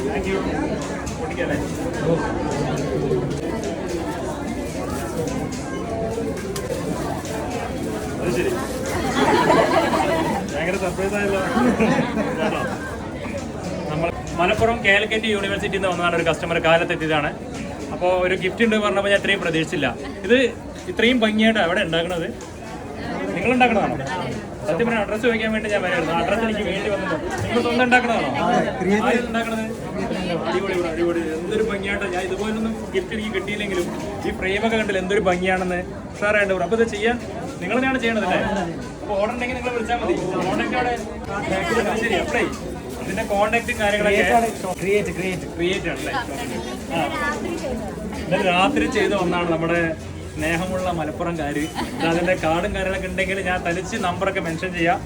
Thank you. പൊട്ടിക്കല്ലേ? അത് ശരി, ഭയങ്കര സർപ്രൈസ് ആയല്ലോ. നമ്മൾ മലപ്പുറം കാലിക്കറ്റ് യൂണിവേഴ്സിറ്റിയിൽ നിന്ന് വന്നതാണ് ഒരു കസ്റ്റമർ കാലത്തെത്തിയതാണ്. അപ്പോൾ ഒരു ഗിഫ്റ്റ് ഉണ്ട് പറഞ്ഞപ്പോൾ ഞാൻ ഇത്രയും പ്രതീക്ഷിച്ചില്ല. ഇത് ഇത്രയും ഭംഗിയായിട്ട് എവിടെ ഉണ്ടാക്കണത്? നിങ്ങൾ ഉണ്ടാക്കണതാണോ? സത്യം പറഞ്ഞാൽ അഡ്രസ്സ് ചോദിക്കാൻ വേണ്ടി ഞാൻ വരായിരുന്നു. അഡ്രസ്സ് എനിക്ക് വേണ്ടി വന്നത്. നിങ്ങൾ സ്വന്തം ഉണ്ടാക്കണതാണോ? ആരും ഉണ്ടാക്കണത്? അടിപൊളി അടിപൊളി, എന്തൊരു ഭംഗിയായിട്ട്. ഞാൻ ഇതുപോലൊന്നും ഗിഫ്റ്റ് എനിക്ക് കിട്ടിയില്ലെങ്കിലും ഈ ഫ്രെയിമൊക്കെ കണ്ടില്ല എന്തൊരു ഭംഗിയാണെന്ന് ഉഷാറായിട്ട് പറയും. അപ്പോൾ ഇത് ചെയ്യാൻ നിങ്ങൾ തന്നെയാണ് ചെയ്യണതല്ലേ? അപ്പോൾ ഓർഡർ ഉണ്ടെങ്കിൽ നിങ്ങൾ വിളിച്ചാൽ മതി. കോൺടാക്ട് അവിടെ ശരി. അപ്പളേ ഇതിന്റെ കോൺടാക്റ്റും കാര്യങ്ങളൊക്കെ ക്രിയേറ്റ് ആണല്ലേ? ഇന്നലെ രാത്രി ചെയ്ത ഒന്നാണ് നമ്മുടെ സ്നേഹമുള്ള മലപ്പുറംകാര്. അതിന്റെ കാർഡും കാര്യങ്ങളൊക്കെ ഉണ്ടെങ്കിൽ ഞാൻ തനിച്ച് നമ്പറൊക്കെ മെൻഷൻ ചെയ്യാം.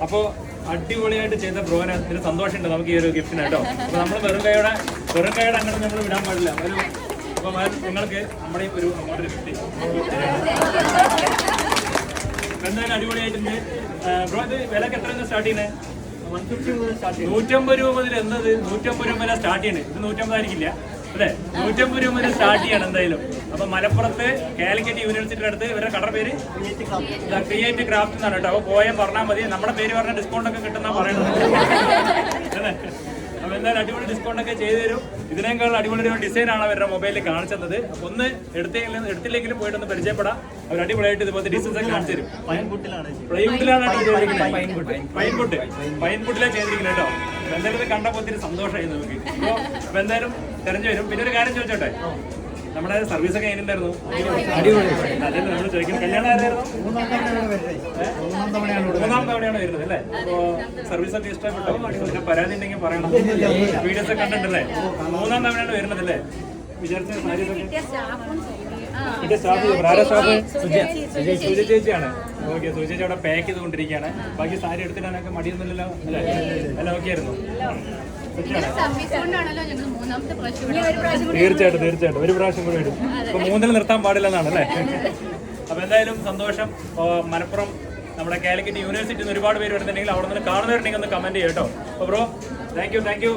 അപ്പോൾ അടിപൊളിയായിട്ട് ചെയ്ത ബ്രോന് ഇതിന് സന്തോഷമുണ്ട് നമുക്ക് ഈ ഒരു ഗിഫ്റ്റിന് കേട്ടോ. അപ്പോൾ നമ്മൾ വെറും കൈയോടെ അങ്ങനെ നമ്മൾ വിടാൻ പാടില്ല. ഒരു അപ്പോൾ നിങ്ങൾക്ക് നമ്മുടെ ഒരു അങ്ങോട്ടൊരു ഗിഫ്റ്റ് എന്തായാലും അടിപൊളിയായിട്ടുണ്ട് ബ്രോ. ഇത് വിലക്ക് എത്ര സ്റ്റാർട്ട് ചെയ്യുന്നത്? 150 രൂപ മുതൽ. എന്നത് 150 രൂപ വരെ സ്റ്റാർട്ട് ചെയ്യണേ. ഇത് 150 ആയിരിക്കില്ല അല്ലേ? 150 രൂപ മുതൽ സ്റ്റാർട്ട് ചെയ്യണം എന്തായാലും. അപ്പൊ മലപ്പുറത്ത് കാലിക്കറ്റ് യൂണിവേഴ്സിറ്റിയുടെ അടുത്ത് ഇവരുടെ കട പേര് ക്രിയേറ്റ് ക്രാഫ്റ്റ് എന്നാണ് കേട്ടോ. അപ്പോൾ പോയാൽ പറഞ്ഞാൽ മതി. നമ്മുടെ പേര് പറഞ്ഞ ഡിസ്കൗണ്ട് ഒക്കെ കിട്ടുന്ന പറയുന്നത് അല്ലേ? അപ്പോൾ എന്തായാലും അടിപൊളി ഡിസ്കൗണ്ട് ഒക്കെ ചെയ്തു തരും. ഇതിനേക്കാൾ അടിപൊളി ഒരു ഡിസൈനാണ് അവരുടെ മൊബൈലിൽ കാണിച്ചത്. അപ്പോൾ ഒന്ന് എടുത്തില്ലെങ്കിലും പോയിട്ടൊന്ന് പരിചയപ്പെടാം. അവർ അടിപൊളിയായിട്ട് ഇതുപോലത്തെ ഡിസൈൻസ് ഒക്കെ കാണിച്ചു തരും. പൈൻപുട്ടിലാണ് ചെയ്തിരിക്കുന്നത് കേട്ടോ. എന്തായാലും ഇത് കണ്ടപ്പോൾ ഒത്തിരി സന്തോഷമായി നമുക്ക്. അപ്പോൾ എന്തായാലും തെരഞ്ഞു വരും. പിന്നെ ഒരു കാര്യം ചോദിച്ചോട്ടെ, നമ്മുടെ സർവീസ് ഒക്കെ എങ്ങനെയുണ്ടായിരുന്നു? അതല്ലേ നമ്മൾ ചോദിക്കുന്നത്. കല്യാണം ആരായിരുന്നു? 3ാം തവണയാണ് വരുന്നത് അല്ലേ? അപ്പോൾ സർവീസ് ഒക്കെ ഇഷ്ടപ്പെട്ടോ? പരാതി ഉണ്ടെങ്കിൽ പറയണം. വീഡിയോസ് ഒക്കെ കണ്ടിട്ടല്ലേ? 3ാം തവണയാണ് വരുന്നത് അല്ലേ? വിചാരിച്ച സാരീസൊക്കെ സുജ ചേച്ചിയാണ്. ഓക്കെ, സുജ ചേച്ചി അവിടെ പാക്ക് ചെയ്തുകൊണ്ടിരിക്കുകയാണ്. ബാക്കി സാരി എടുത്തിടാനൊക്കെ മടിയൊന്നുമില്ലല്ലോ അല്ലേ? അല്ല ഓക്കെ ആയിരുന്നു. തീർച്ചയായിട്ടും ഒരു പ്രാവശ്യം കൂടി വരും. അപ്പൊ 3ൽ നിർത്താൻ പാടില്ലെന്നാണ് അല്ലേ? അപ്പൊ എന്തായാലും സന്തോഷം. മലപ്പുറം നമ്മുടെ കാലിക്കറ്റ് യൂണിവേഴ്സിറ്റിയിൽ നിന്ന് ഒരുപാട് പേര് വരുന്നുണ്ടെങ്കിൽ അവിടെ നിന്ന് കാണുന്നവരുണ്ടെങ്കിൽ ഒന്ന് കമന്റ് ചെയ്യാം കേട്ടോ. അപ്പൊ ബ്രോ താങ്ക് യു.